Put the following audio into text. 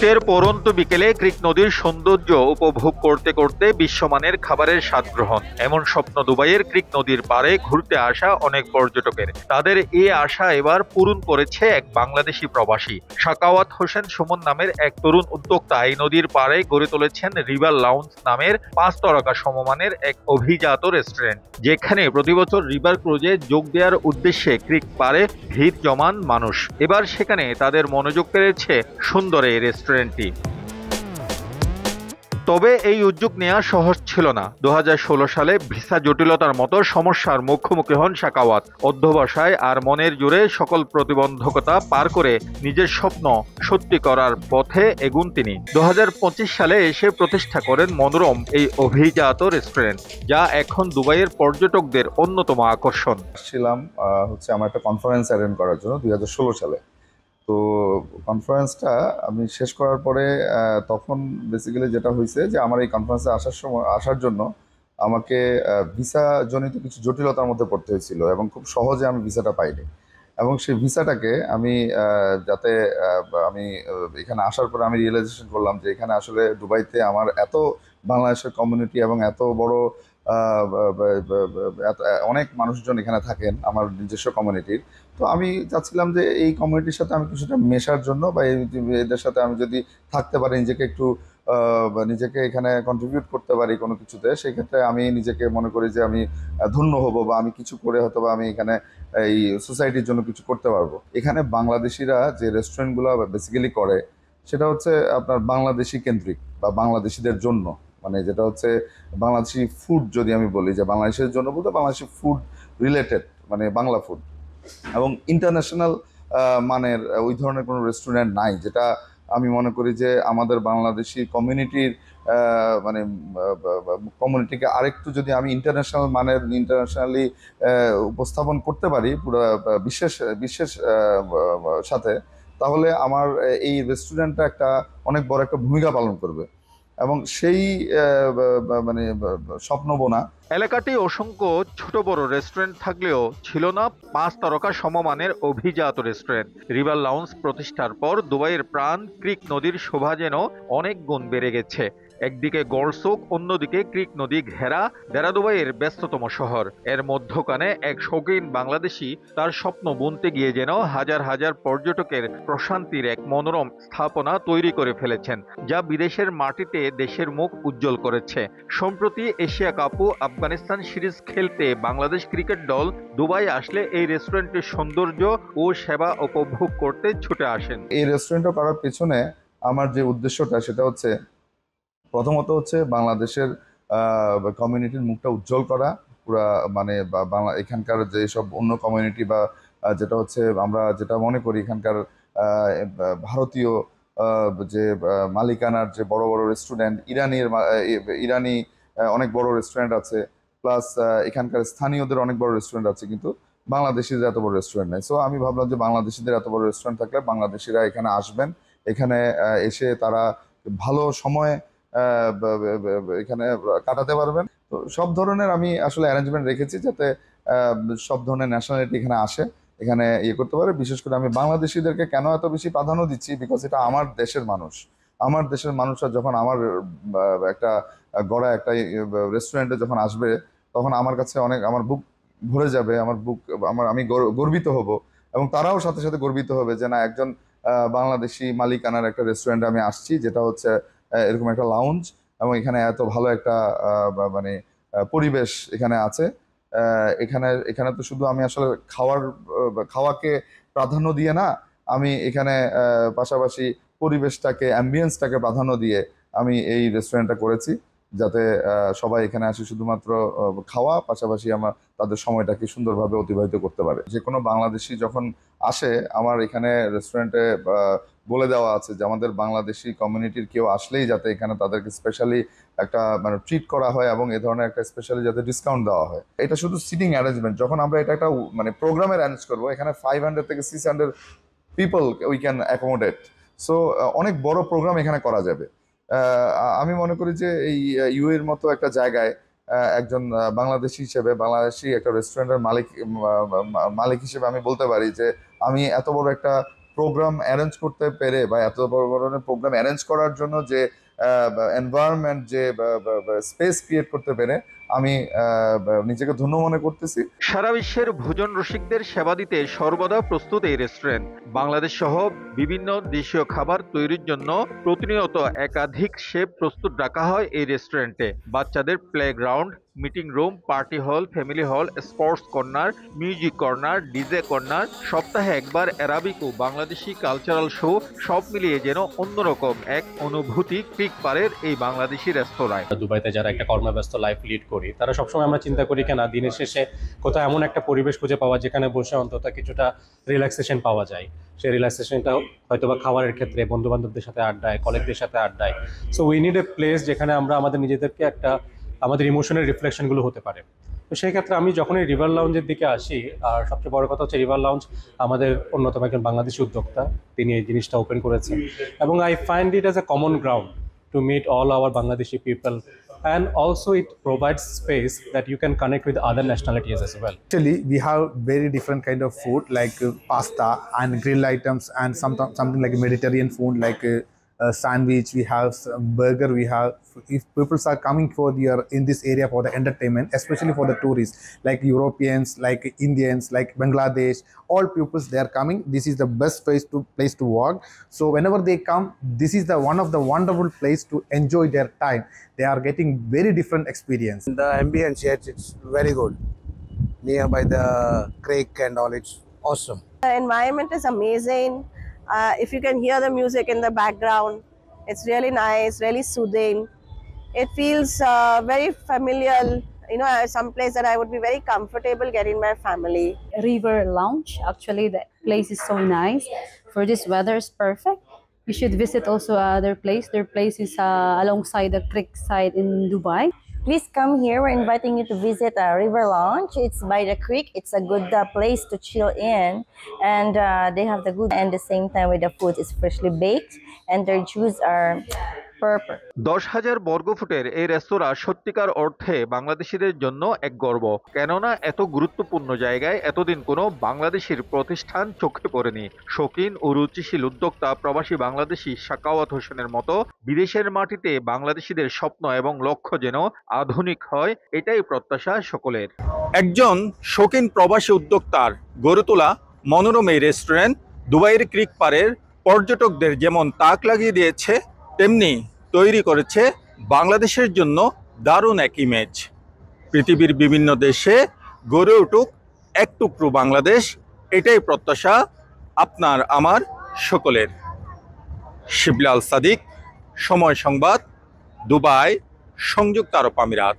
শীতের পড়ন্ত বিকেলে ক্রিক নদীর সৌন্দর্য উপভোগ করতে করতে বিশ্বমানের খাবারের স্বাদ গ্রহণ, এমন স্বপ্ন দুবাইয়ের ক্রিক নদীর পাড়ে ঘুরতে আসা অনেক পর্যটকের। তাদের এই আশা এবার পূরণ করেছে এক বাংলাদেশি প্রবাসী। সাকাওয়াত হোসেন সুমন নামের এক তরুণ উদ্যোক্তা এই নদীর পাড়ে গড়ে তুলেছেন রিভার লাউঞ্জ নামের 5 তারকা সমমানের এক অভিজাত রেস্টুরেন্ট, যেখানে প্রতিবছর রিভার ক্রুজে যোগ দেওয়ার উদ্দেশ্যে ক্রিক পাড়ে ভিড় জমান মানুষ। এবার সেখানে তাদের মনোযোগ কেড়েছে সুন্দর এই রেস্টুরেন্টটি। তবে এই উদ্যোগ নেওয়া সহজ ছিল না। 2016 সালে ভিসা জটিলতার মতো সমস্যার মুখোমুখি হন সাকাওয়াত। অধ্যবসায় আর মনের জোরে সকল প্রতিবন্ধকতা পার করে নিজের স্বপ্ন সত্যি করার পথে এগুন তিনি। 2025 সালে এসে প্রতিষ্ঠা করেন মনোরম এই অভিজাত রেস্টুরেন্ট, যা এখন দুবাইয়ের পর্যটকদের অন্যতম আকর্ষণ। ছিলাম আমার একটা কনফারেন্স অ্যাটেন্ড করার জন্য 2016 সালে। তো কনফারেন্সটা আমি শেষ করার পরে তখন বেসিক্যালি যেটা হয়েছে যে আমার এই কনফারেন্সে আসার জন্য আমাকে ভিসা জনিত কিছু জটিলতার মধ্যে পড়তে হয়েছিল এবং খুব সহজে আমি ভিসাটা পাইনি। এবং সেই ভিসাটাকে আমি যাতে আমি এখানে আসার পরে আমি রিয়েলাইজেশন করলাম যে এখানে আসলে দুবাইতে আমার এত বাংলাদেশের কমিউনিটি এবং এত বড় অনেক মানুষজন এখানে থাকেন আমার নিজস্ব কমিউনিটির। তো আমি চাচ্ছিলাম যে এই কমিউনিটির সাথে আমি কিছুটা মেশার জন্য বা এদের সাথে আমি যদি থাকতে পারি, নিজেকে এখানে কন্ট্রিবিউট করতে পারি কোনো কিছুতে, সেই ক্ষেত্রে আমি নিজেকে মনে করি যে আমি ধন্য হব বা আমি কিছু করে হয়তো বা আমি এখানে এই সোসাইটির জন্য কিছু করতে পারবো। এখানে বাংলাদেশিরা যে রেস্টুরেন্টগুলো বেসিক্যালি করে সেটা হচ্ছে আপনার বাংলাদেশি কেন্দ্রিক বা বাংলাদেশিদের জন্য, মানে যেটা হচ্ছে বাংলাদেশি ফুড। যদি আমি বলি যে বাংলাদেশের জন্য বলতে বাংলাদেশি ফুড রিলেটেড, মানে বাংলা ফুড, এবং ইন্টারন্যাশনাল মানের ওই ধরনের কোনো রেস্টুরেন্ট নাই, যেটা আমি মনে করি যে আমাদের বাংলাদেশি কমিউনিটিকে আরেকটু যদি আমি ইন্টারন্যাশনালি উপস্থাপন করতে পারি পুরো বিশ্বের সাথে, তাহলে আমার এই রেস্টুরেন্টটা অনেক বড় একটা ভূমিকা পালন করবে। এবং সেই স্বপ্ন বোনা এলাকাটি অসংখ্য ছোট বড় রেস্টুরেন্ট থাকলেও ছিল না 5 তারকা সমমানের অভিজাত রেস্টুরেন্ট। রিভার লাউঞ্জ প্রতিষ্ঠার পর দুবাইয়ের প্রাণ ক্রিক নদীর শোভা যেন অনেক গুণ বেড়ে গেছে। একদিকে গলসোক, অন্যদিকে ক্রিক নদী ঘেরা দেরা দুবাইয়ের ব্যস্ততম শহর। এর মধ্যখানে এক শৌখিন বাংলাদেশি তার স্বপ্ন বুনতে গিয়ে যেন হাজার হাজার পর্যটকের প্রশান্তির এক মনোরম স্থাপনা তৈরি করে ফেলেছেন, যা বিদেশের মাটিতে দেশের মুখ উজ্জ্বল করেছে। সম্প্রতি এশিয়া কাপ ও আফগানিস্তান সিরিজ খেলতে বাংলাদেশ ক্রিকেট দল দুবাই আসলে এই রেস্টুরেন্টের সৌন্দর্য ও সেবা উপভোগ করতে ছুটে আসেন। এই রেস্টুরেন্টটা করার পেছনে আমার যে উদ্দেশ্যটা সেটা হচ্ছে প্রথমত হচ্ছে বাংলাদেশের কমিউনিটির মুখটা উজ্জ্বল করা, পুরা মানে বাংলা এখানকার যেসব অন্য কমিউনিটি বা যেটা হচ্ছে আমরা যেটা মনে করি এখানকার ভারতীয় যে মালিকানার যে বড় বড় রেস্টুরেন্ট, ইরানি অনেক বড় রেস্টুরেন্ট আছে, প্লাস এখানকার স্থানীয়দের অনেক বড় রেস্টুরেন্ট আছে, কিন্তু বাংলাদেশিদের এত বড় রেস্টুরেন্ট নেই। সো আমি ভাবলাম যে বাংলাদেশিদের এত বড় রেস্টুরেন্ট থাকলে বাংলাদেশিরা এখানে আসবেন, এখানে এসে তারা ভালো সময় এখানে কাটাতে পারবেন। তো সব ধরনের আমি আসলে অ্যারেঞ্জমেন্ট রেখেছি যাতে সব ধরনের ন্যাশনালিটি এখানে আসে, এখানে করতে পারে। বিশেষ করে আমি বাংলাদেশিদেরকে কেন এত বেশি প্রাধান্য দিচ্ছি, বিকজ এটা আমার দেশের মানুষ। আমার দেশের মানুষরা যখন আমার একটা গড়া একটা রেস্টুরেন্টে যখন আসবে, তখন আমার কাছে আমার বুক ভরে যাবে, আমি গর্বিত হব, এবং তারাও সাথে সাথে গর্বিত হবে যে না, একজন বাংলাদেশি মালিকানার একটা রেস্টুরেন্টে আমি আসছি, যেটা হচ্ছে এরকম একটা লাউঞ্জ, এবং এখানে এত ভালো একটা পরিবেশ এখানে আছে। এখানে তো শুধু আমি আসলে খাওয়াকে প্রাধান্য দিয়ে না, আমি এখানে পাশাপাশি পরিবেশটাকে, অ্যাম্বিয়েন্সটাকে প্রাধান্য দিয়ে আমি এই রেস্টুরেন্টটা করেছি, যাতে সবাই এখানে আসে শুধুমাত্র খাওয়া, পাশাপাশি আমার তাদের সময়টাকে সুন্দরভাবে অতিবাহিত করতে পারে। যে কোনো বাংলাদেশি যখন আসে আমার এখানে রেস্টুরেন্টে বলে দেওয়া আছে যে আমাদের বাংলাদেশি কমিউনিটির কেউ আসলেই যাতে এখানে তাদেরকে স্পেশালি একটা ট্রিট করা হয়, এবং এ ধরনের একটা স্পেশালি যাতে ডিসকাউন্ট দেওয়া হয়। এটা শুধু সিটিং অ্যারেঞ্জমেন্ট, যখন আমরা এটা একটা প্রোগ্রামের অ্যারেঞ্জ করবো, এখানে 500 থেকে 600 people we can accommodate. So অনেক বড় প্রোগ্রাম এখানে করা যাবে। আমি মনে করি যে এই ইউএর মতো একটা জায়গায় একজন বাংলাদেশি হিসেবে, বাংলাদেশি একটা রেস্টুরেন্টের মালিক হিসেবে আমি বলতে পারি যে আমি এত বড় একটা প্রোগ্রাম অ্যারেঞ্জ করতে পেরে বা এত বড় ধরনের প্রোগ্রাম অ্যারেঞ্জ করার জন্য যে এনভায়রনমেন্ট, যে স্পেস ক্রিয়েট করতে পেরে আমি নিজেকে ধন্য মনে করতেছি। সারা বিশ্বের ভোজন রসিকদের সেবা দিতে সর্বদা প্রস্তুত এই রেস্টুরেন্ট। বাংলাদেশ সহ বিভিন্ন দেশীয় খাবার তৈরির জন্য প্রতিনিয়ত একাধিক শেফ প্রস্তুত রাখা হয় এই রেস্টুরেন্টে। বাচ্চাদের playground, meeting room, party hall, family hall, sports corner, music corner, DJ corner, সপ্তাহে একবার অ্যারাবিক ও বাংলাদেশি কালচারাল শো, সব মিলিয়ে যেন অন্যরকম এক অনুভূতি ক্রিক পাড়ের এই বাংলাদেশি রেস্তোরাঁয়। দুবাইতে যারা একটা কর্মব্যস্ত লাইফ লিড করি, তারা সবসময় আমরা চিন্তা করি কেনা দিনের শেষে কোথাও এমন একটা পরিবেশ খুঁজে পাওয়া যেখানে বসে অন্তত কিছুটা রিল্যাক্সেশন পাওয়া যায়। সেই রিল্যাক্সেশনটা হয়তো বা খাবারের ক্ষেত্রে, বন্ধু বান্ধবদের সাথে আড্ডায়, কলিগদের সাথে আড্ডায়। So we need a place যেখানে আমরা আমাদের নিজেদেরকে একটা আমাদের ইমোশনের রিফ্লেকশনগুলো হতে পারে। তো সেই ক্ষেত্রে আমি যখন এই রিভার লাউঞ্জের দিকে আসি, আর সবচেয়ে বড় কথা হচ্ছে রিভার লাউঞ্জ আমাদের অন্যতম একজন বাংলাদেশি উদ্যোক্তা, তিনি এই জিনিসটা ওপেন করেছেন, এবং I find it as a common ground to meet all our Bangladeshi people, and also it provides space that you can connect with other nationalities as well. Actually, we have very different kind of food like pasta and grilled items, and something like Mediterranean food like sandwich. We have burger. We have, if people are coming for in this area for the entertainment, especially for the tourists like Europeans, like Indians, like Bangladesh, all pupils they are coming. This is the best place to walk. So whenever they come, this is the one of the wonderful place to enjoy their time. They are getting very different experience. The ambience here, it's very good. Nearby the creek and all, it's awesome. The environment is amazing. If you can hear the music in the background, it's really nice, really soothing. It feels very familiar, some place that I would be very comfortable getting my family. River Lounge. Actually, the place is so nice. For this weather is perfect. You should visit also their place. Their place is alongside the creek side in Dubai. Please come here. We're inviting you to visit River Lounge. It's by the creek. It's a good place to chill in, and they have the good. And the same time with the food is freshly baked, and their juice are purple. 10,000 বর্গফুটের এই রেস্তোরাঁ সত্যিকার অর্থে বাংলাদেশিদের জন্য এক গর্ব। কেননা এত গুরুত্বপূর্ণ জায়গায় এতদিন কোনো বাংলাদেশির প্রতিষ্ঠান চোখে পড়েনি। শৌখিন ও রুচিশীল উদ্যোক্তা প্রবাসী বাংলাদেশি সাকাওয়াত হোসেনের মতো বিদেশের মাটিতে বাংলাদেশিদের স্বপ্ন এবং লক্ষ্য যেন আধুনিক হয়, এটাই প্রত্যাশা সকলের। একজন শৌখিন প্রবাসী উদ্যোক্তার গড়ে তোলা মনোরম এই রেস্টুরেন্ট দুবাইয়ের ক্রিক পাড়ের পর্যটকদের যেমন তাক লাগিয়ে দিয়েছে, তেমনি তৈরি করেছে বাংলাদেশের জন্য দারুণ এক ইমেজ। পৃথিবীর বিভিন্ন দেশে গড়ে উঠুক এক টুকরো বাংলাদেশ, এটাই প্রত্যাশা আপনার আমার সকলের। শিবলি আল সাদিক, সময় সংবাদ, দুবাই, সংযুক্ত আরব আমিরাত।